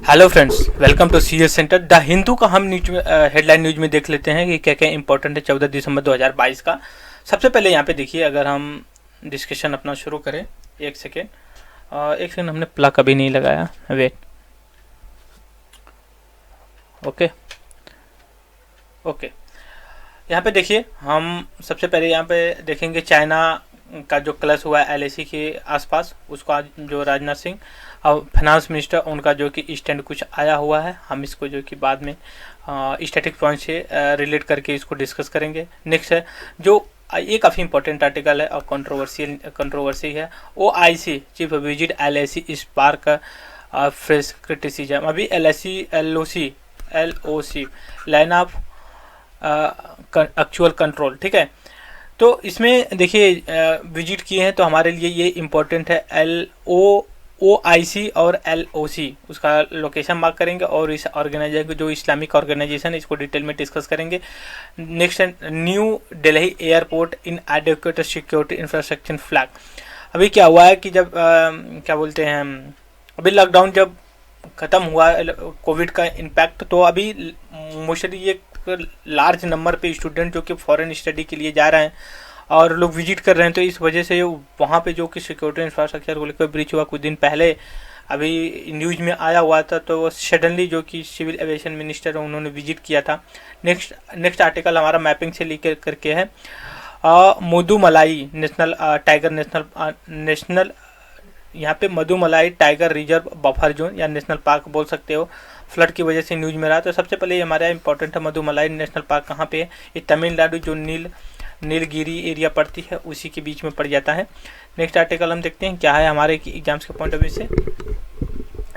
Hello friends, welcome to CS centre. The Hindu का हम news में हेडलाइन न्यूज में देख लेते हैं कि क्या क्या इंपॉर्टेंट है 14 दिसंबर 2022 का। सबसे पहले यहाँ पे देखिए, अगर हम डिस्कशन अपना शुरू करें। एक सेकेंड, हमने प्लग अभी नहीं लगाया, वेट। ओके ओके, यहाँ पे देखिए, हम सबसे पहले यहाँ पे देखेंगे चाइना का जो क्लश हुआ है एलएसी के आसपास, उसको आज जो राजनाथ सिंह और फाइनेंस मिनिस्टर उनका जो कि स्टैंड कुछ आया हुआ है, हम इसको जो कि बाद में स्टैटिक पॉइंट से रिलेट करके इसको डिस्कस करेंगे। नेक्स्ट है जो ये काफ़ी इंपॉर्टेंट आर्टिकल है और कंट्रोवर्सी है। OIC chief visit LAC spark fresh criticism. अभी LOC line of actual control, ठीक है। तो इसमें देखिए विजिट किए हैं तो हमारे लिए ये इम्पोर्टेंट है। OIC और LOC उसका लोकेशन मार्क करेंगे और इस ऑर्गेनाइजेशन जो इस्लामिक ऑर्गेनाइजेशन है इसको डिटेल में डिस्कस करेंगे। नेक्स्ट है न्यू दिल्ली एयरपोर्ट इन एडिक्वेट सिक्योरिटी इंफ्रास्ट्रक्चर फ्लैग। अभी क्या हुआ है कि जब क्या बोलते हैं, अभी लॉकडाउन जब ख़त्म हुआ कोविड का इम्पैक्ट, तो अभी मोस्टली ये लार्ज नंबर पे स्टूडेंट जो कि फॉरेन स्टडी के लिए जा रहे हैं और लोग विजिट कर रहे हैं, तो इस वजह से वहाँ पे जो कि सिक्योरिटी इंफ्रास्ट्रक्चर को लेकर ब्रीच हुआ कुछ दिन पहले, अभी न्यूज़ में आया हुआ था। तो सडनली जो कि सिविल एविएशन मिनिस्टर है उन्होंने विजिट किया था। नेक्स्ट आर्टिकल हमारा मैपिंग से लेकर करके है। मधुमलाई नेशनल टाइगर नेशनल यहाँ पे Mudumalai tiger reserve buffer zone या नेशनल पार्क बोल सकते हो, फ्लड की वजह से न्यूज में रहा। तो सबसे पहले हमारा इंपॉर्टेंट है मधुमलाई नेशनल पार्क कहाँ पे है। ये तमिलनाडु जो नीलगिरी एरिया पड़ती है उसी के बीच में पड़ जाता है। नेक्स्ट आर्टिकल हम देखते हैं क्या है हमारे एग्जाम्स के पॉइंट ऑफ व्यू से।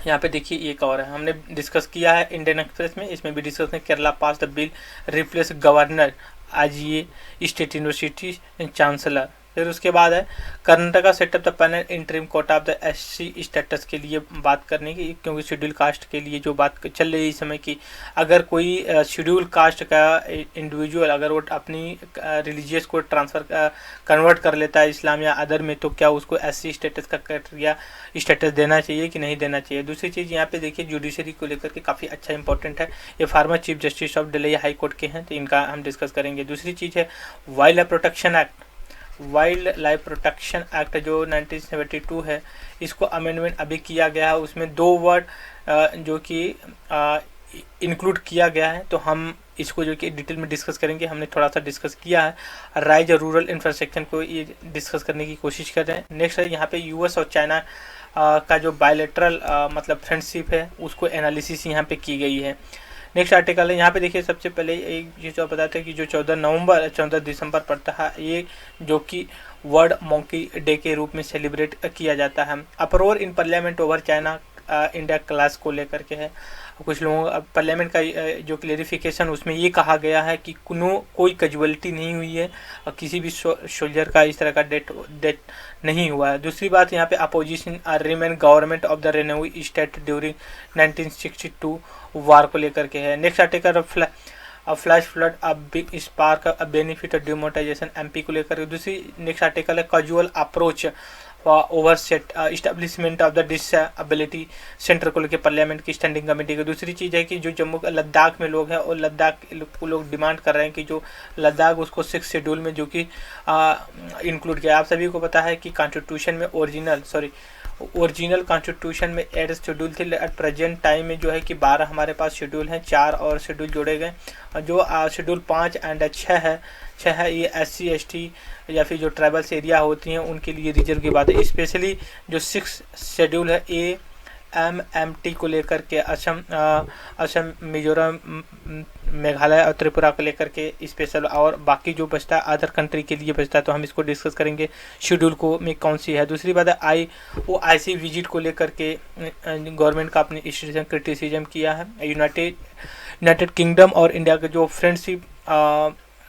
यहाँ पे देखिए एक और है, हमने डिस्कस किया है इंडियन एक्सप्रेस में, इसमें भी डिस्कस है। केरला पास द बिल रिप्लेस गवर्नर आज ये स्टेट यूनिवर्सिटी चांसलर। फिर उसके बाद है Karnataka setup the panel interim court of the SC status के लिए बात करने की, क्योंकि शेड्यूल कास्ट के लिए जो बात चल रही है इस समय की, अगर कोई शेड्यूल कास्ट का इंडिविजुअल अगर वो अपनी रिलीजियस को कन्वर्ट कर लेता है इस्लाम या अदर में, तो क्या उसको SC स्टेटस का क्राइटेरिया स्टेटस देना चाहिए कि नहीं देना चाहिए। दूसरी चीज़ यहाँ पे देखिए जुडिशरी को लेकर के काफ़ी अच्छा इंपॉर्टेंट है। ये farmer chief justice of Delhi high court के हैं, तो इनका हम डिस्कस करेंगे। दूसरी चीज़ है वाइल्ड लाइफ प्रोटेक्शन एक्ट जो 1972 है, इसको अमेंडमेंट अभी किया गया है। उसमें 2 वर्ड जो कि इंक्लूड किया गया है, तो हम इसको जो कि डिटेल में डिस्कस करेंगे। हमने थोड़ा सा डिस्कस किया है, राइज रूरल इंफ्रास्ट्रक्चर को ये डिस्कस करने की कोशिश कर रहे हैं। नेक्स्ट है यहाँ पे US और चाइना का जो बायलैटरल मतलब फ्रेंडशिप है उसको एनालिसिस यहाँ पे की गई है। नेक्स्ट आर्टिकल है, यहाँ पे देखिए सबसे पहले एक चीज़ जो बताते हैं कि जो 14 दिसंबर पड़ता है, ये जो कि वर्ल्ड मंकी डे के रूप में सेलिब्रेट किया जाता है। अप्रोर in parliament over China India class को लेकर के है। कुछ लोगों पार्लियामेंट का जो क्लेरिफिकेशन उसमें ये कहा गया है कि कोई कैजुअलिटी नहीं हुई है और किसी भी सोल्जर का इस तरह का डेथ नहीं हुआ है। दूसरी बात यहाँ पे opposition remain government of the renew state during 1962 war को लेकर के है। Next article flash flood a big spark a benefit of demonetisation MP को लेकर। दूसरी नेक्स्ट आर्टिकल है casual approach overset establishment of the disability centre को लेकर पार्लियामेंट की स्टैंडिंग कमेटी की। दूसरी चीज़ है कि जो जम्मू लद्दाख में लोग हैं और लद्दाख को लोग डिमांड कर रहे हैं कि जो लद्दाख उसको 6 शेड्यूल में जो कि इंक्लूड किया। आप सभी को पता है कि कॉन्स्टिट्यूशन में ओरिजिनल कॉन्स्टिट्यूशन में 8 शेड्यूल थे। एट प्रेजेंट टाइम में जो है कि 12 हमारे पास शेड्यूल हैं, 4 और शेड्यूल जोड़े गए। जो शेड्यूल 5 एंड 6 है ये SC ST या फिर जो ट्राइबल्स एरिया होती हैं उनके लिए रिजर्व की बात है। स्पेशली जो 6 शेड्यूल है AMMT को लेकर के असम मिजोरम मेघालय और त्रिपुरा को लेकर के स्पेशल, और बाकी जो बचता है अदर कंट्री के लिए बचता है, तो हम इसको डिस्कस करेंगे शेड्यूल को में कौन सी है। दूसरी बात है OIC विजिट को लेकर के गवर्नमेंट का अपनी स्टेशन क्रिटिसिज्म किया है। यूनाइटेड किंगडम और इंडिया का जो फ्रेंडशिप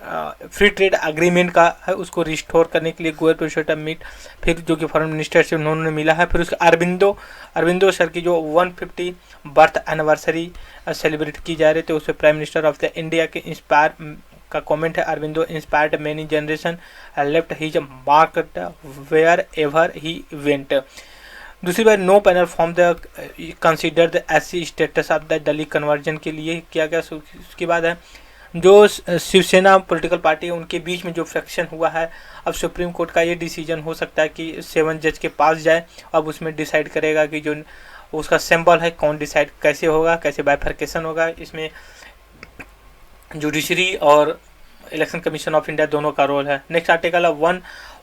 फ्री ट्रेड एग्रीमेंट का है उसको रिस्टोर करने के लिए गोयल प्रोसेटा मीट, फिर जो कि फॉरेन मिनिस्टर से उन्होंने मिला है। फिर उसके अरविंदो सर की जो 150 बर्थ एनिवर्सरी सेलिब्रेट की जा रही थी, उस पर prime minister of the India के इंस्पायर का कमेंट है, Aurobindo inspired many generation left his mark wherever he went. दूसरी बात, no panel form the consider the SC status of the Dalit conversion के लिए किया गया। उसके बाद है जो शिवसेना पॉलिटिकल पार्टी है उनके बीच में जो फ्रैक्शन हुआ है, अब सुप्रीम कोर्ट का ये डिसीजन हो सकता है कि 7 जज के पास जाए, अब उसमें डिसाइड करेगा कि जो उसका सिंबल है कौन डिसाइड कैसे होगा, कैसे बाइफर्केशन होगा। इसमें जुडिशरी और इलेक्शन कमीशन ऑफ इंडिया दोनों का रोल है। नेक्स्ट आर्टिकल है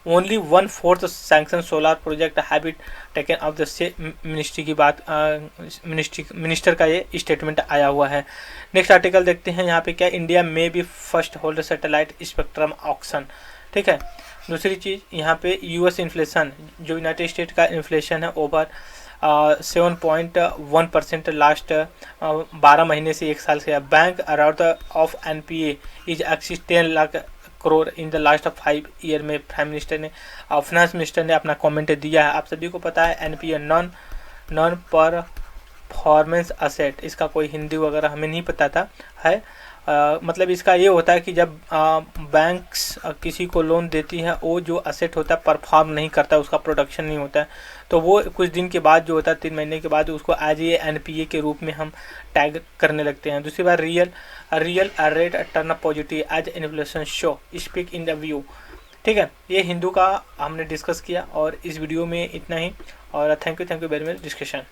only 1/4 sanction solar project habit taken of the ministry की बात, मिनिस्टर का ये स्टेटमेंट आया हुआ है। नेक्स्ट आर्टिकल देखते हैं यहाँ पे क्या, इंडिया में भी first hold satellite spectrum auction. ठीक है। दूसरी चीज़ यहाँ पे यूएस इन्फ्लेशन, जो यूनाइटेड स्टेट का इन्फ्लेशन है ओवर 7.1% लास्ट 12 महीने से 1 साल से। Bank around of NPA is axis 10 lakh crore in the last 5 year में प्राइम मिनिस्टर ने, फाइनेंस मिनिस्टर ने अपना कमेंट दिया है। आप सभी को पता है एनपीए नॉन परफॉर्मेंस असेट, इसका कोई हिंदी वगैरह हमें नहीं पता था है। मतलब इसका ये होता है कि जब बैंक्स किसी को लोन देती है, वो जो असेट होता है परफॉर्म नहीं करता, उसका प्रोडक्शन नहीं होता है, तो वो कुछ दिन के बाद जो होता है 3 महीने के बाद उसको एज ए एनपीए के रूप में हम टैग करने लगते हैं। दूसरी बार real rate turn positive as inflation show speak in the view. ठीक है, ये हिंदू का हमने डिस्कस किया और इस वीडियो में इतना ही, और thank you very much discussion.